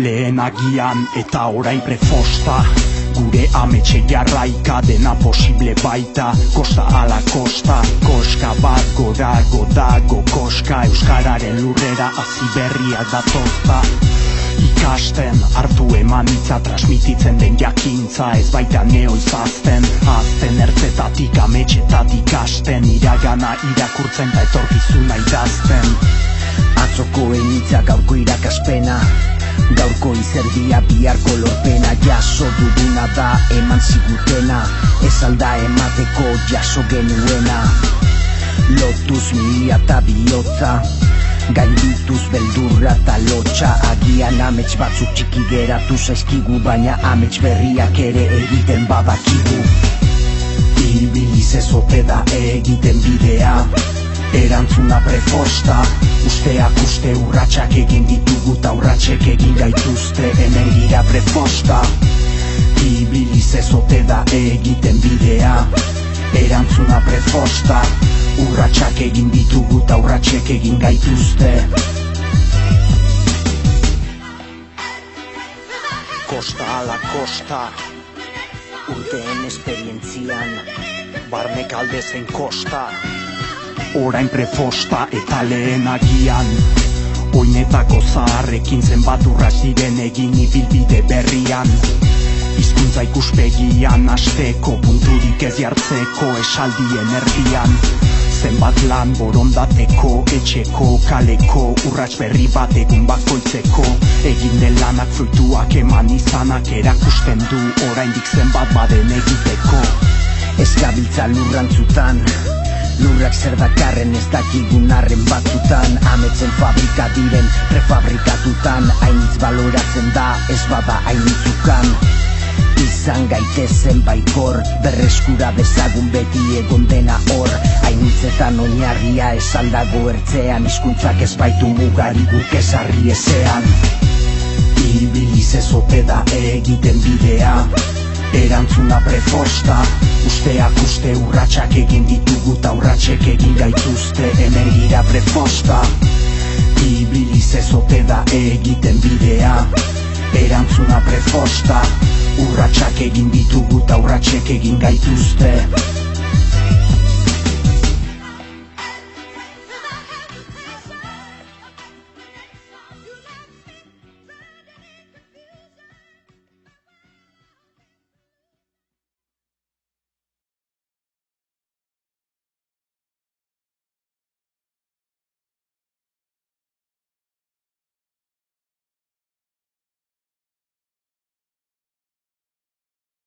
lehen agian eta orain prefosta. Gure ametxe jarraika dena posible baita, kosta ala kosta. Koska bat godago dago koska, euskararen lurrera hazi berria datozta. Ikasten, hartu eman hitza, transmititzen den jakintza, ez baita neoizazten. Azten ertzetatik ametxetatik hasten, iragana irakurtzen da etorkizuna idazten. Atzokoen hitza gaurko irakaspena, gaurko izerdia biharko lorpena. Jaso duguna da eman zigutena, ez alda emateko jaso genuena. Lotuz milia eta bihotza, gaindituz beldurra eta lotxa. Agian amets batzuk txiki geratu zaizkigu, baina amets berriak ere egiten badakigu. Ibiliz ez ote da egiten bidea, erantzuna prefosta. Usteak uste urratsak egin ditugu ta urratsek egin gaituzte, hemen gira prefosta. Ibiliz ez ote da egiten bidea, erantzuna prefosta. Urratsak egin ditugu ta urratsek egin gaituzte. Kosta ala kosta, urteen esperientzian, barnek alde zen kosta. Orain prefosta eta lehen agian, oinetako zaharrekin zenbat urrak diren egin ibilbide berrian. Hizkuntza ikuspegian hasteko, punturik ez jartzeko esaldien erdian. Zenbat lan borondateko, etxeko, kaleko, urrats berri bat egun bakoitzeko. Egin den lanak fruituak eman izanak erakusten du, oraindik zenbat baden egiteko. Ez gabiltza lurrantzutan, lurrak zer dakarren ez dakigun arren batzutan. Ametzen fabrika diren prefabrikatutan, hainitz baloratzen da ez bada hainitzukan. Izan gaitezen baikor, berreskura dezagun beti egon dena hor. Hainitzetan oinarria ez aldago ertzean, hizkuntzak ez baitu mugari guk ezarri ezean. Ibiliz ez ote da egiten bidea, erantzuna prefosta. Usteak uste urratsak egin ditugu ta urratsek egin gaituzte, hemen gira prefosta. Ibiliz ez ote da egiten bidea, erantzuna prefosta. Urratsak egin ditugu ta urratsek egin gaituzte.